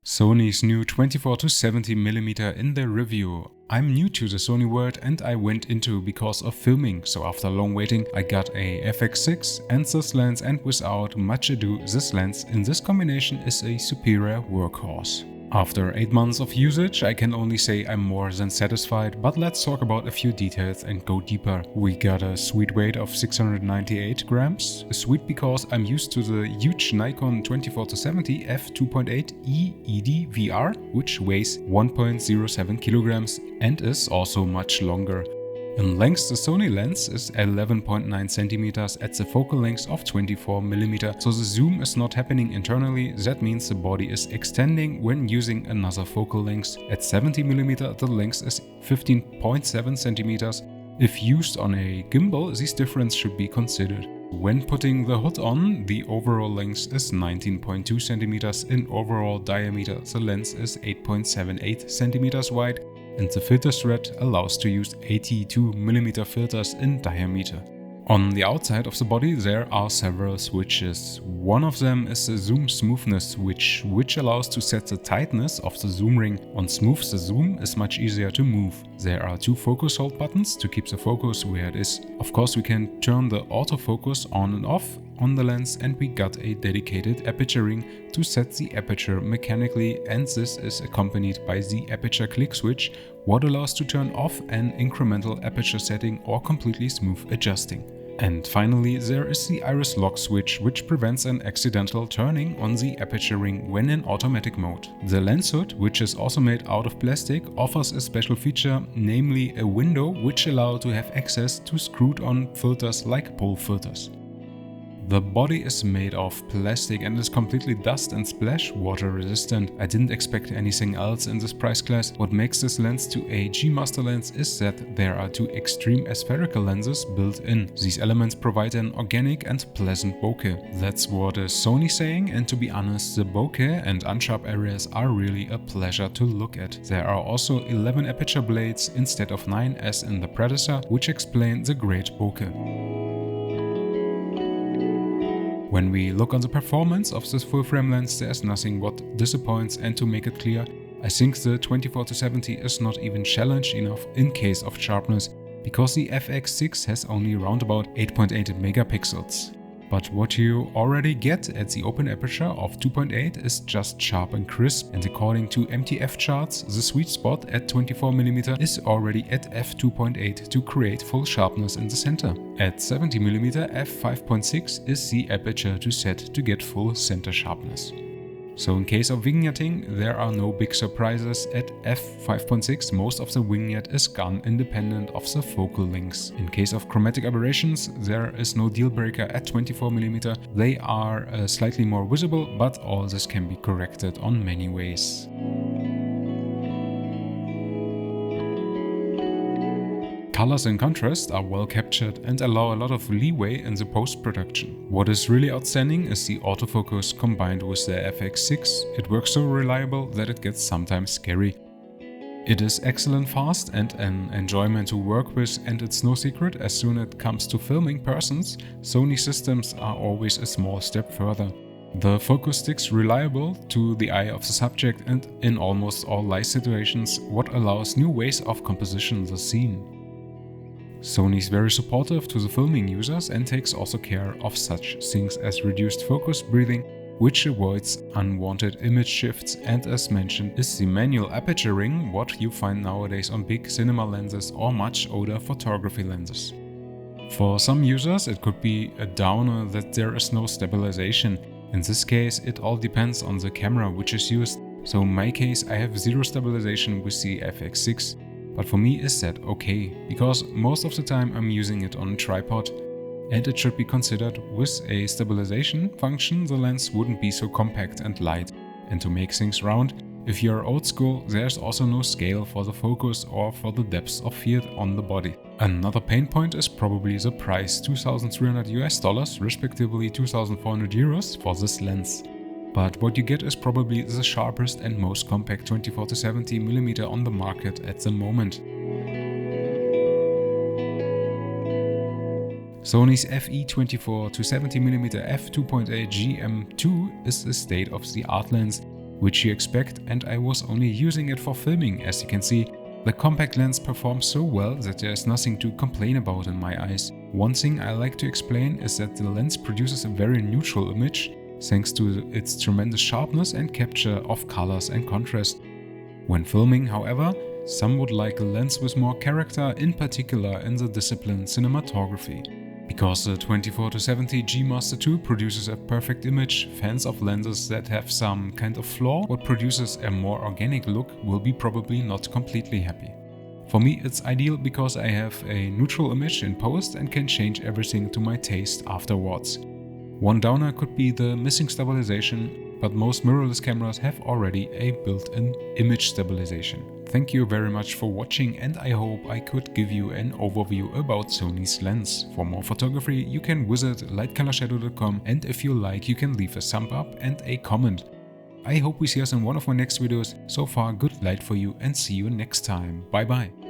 Sony's new 24-70mm in the review. I'm new to the Sony world and I went into because of filming, so after long waiting I got a FX6 and this lens, and without much ado this lens in this combination is a superior workhorse. After 8 months of usage, I can only say I'm more than satisfied, but let's talk about a few details and go deeper. We got a sweet weight of 698 grams, sweet because I'm used to the huge Nikon 24-70 f2.8 EED VR, which weighs 1.07 kilograms and is also much longer. In length, the Sony lens is 11.9 centimeters at the focal length of 24mm, so the zoom is not happening internally. That means the body is extending when using another focal length. At 70mm, the length is 15.7 centimeters. If used on a gimbal, this difference should be considered. When putting the hood on, the overall length is 19.2 centimeters. In overall diameter, the lens is 8.78 centimeters wide, and the filter thread allows to use 82mm filters in diameter. On the outside of the body there are several switches. One of them is the zoom smoothness switch, which allows to set the tightness of the zoom ring. On smooth, the zoom is much easier to move. There are 2 focus hold buttons to keep the focus where it is. Of course, we can turn the autofocus on and off on the lens, and we got a dedicated aperture ring to set the aperture mechanically, and this is accompanied by the aperture click switch, what allows to turn off an incremental aperture setting or completely smooth adjusting. And finally, there is the iris lock switch, which prevents an accidental turning on the aperture ring when in automatic mode. The lens hood, which is also made out of plastic, offers a special feature, namely a window which allows to have access to screwed-on filters like pole filters. The body is made of plastic and is completely dust and splash water resistant. I didn't expect anything else in this price class. What makes this lens to a G Master lens is that there are 2 extreme aspherical lenses built in. These elements provide an organic and pleasant bokeh. That's what is Sony saying, and to be honest, the bokeh and unsharp areas are really a pleasure to look at. There are also 11 aperture blades instead of 9 as in the predecessor, which explain the great bokeh. When we look on the performance of this full-frame lens, there's nothing what disappoints, and to make it clear, I think the 24-70 is not even challenged enough in case of sharpness, because the FX6 has only around about 8.8 megapixels. But what you already get at the open aperture of 2.8 is just sharp and crisp, and according to MTF charts, the sweet spot at 24mm is already at f2.8 to create full sharpness in the center. At 70mm, f5.6 is the aperture to set to get full center sharpness. So in case of vignetting, there are no big surprises. At f5.6, most of the vignette is gone independent of the focal lengths. In case of chromatic aberrations, there is no deal breaker at 24mm. They are slightly more visible, but all this can be corrected on many ways. Colors and contrast are well captured and allow a lot of leeway in the post-production. What is really outstanding is the autofocus combined with the FX6. It works so reliable that it gets sometimes scary. It is excellent fast and an enjoyment to work with, and it's no secret, as soon as it comes to filming persons, Sony systems are always a small step further. The focus sticks reliable to the eye of the subject and in almost all light situations, what allows new ways of composition the scene. Sony is very supportive to the filming users and takes also care of such things as reduced focus breathing, which avoids unwanted image shifts, and as mentioned is the manual aperture ring, what you find nowadays on big cinema lenses or much older photography lenses. For some users it could be a downer that there is no stabilization. In this case it all depends on the camera which is used, so in my case I have 0 stabilization with the FX6. But for me is that okay, because most of the time I'm using it on a tripod, and it should be considered with a stabilization function the lens wouldn't be so compact and light. And to make things round, if you're old school, there's also no scale for the focus or for the depth of field on the body. Another pain point is probably the price, $2,300 respectively €2,400 for this lens. But what you get is probably the sharpest and most compact 24-70mm on the market at the moment. Sony's FE 24-70mm f2.8 GM2 is a state-of-the-art lens which you expect, and I was only using it for filming. As you can see, the compact lens performs so well that there is nothing to complain about in my eyes. One thing I like to explain is that the lens produces a very neutral image thanks to its tremendous sharpness and capture of colors and contrast. When filming, however, some would like a lens with more character, in particular in the discipline cinematography. Because the 24-70 G Master II produces a perfect image, fans of lenses that have some kind of flaw or produces a more organic look will be probably not completely happy. For me, it's ideal because I have a neutral image in post and can change everything to my taste afterwards. One downer could be the missing stabilization, but most mirrorless cameras have already a built-in image stabilization. Thank you very much for watching, and I hope I could give you an overview about Sony's lens. For more photography, you can visit Lightcolorshadow.com, and if you like, you can leave a thumb up and a comment. I hope we see us in one of my next videos. So far, good light for you and see you next time. Bye bye.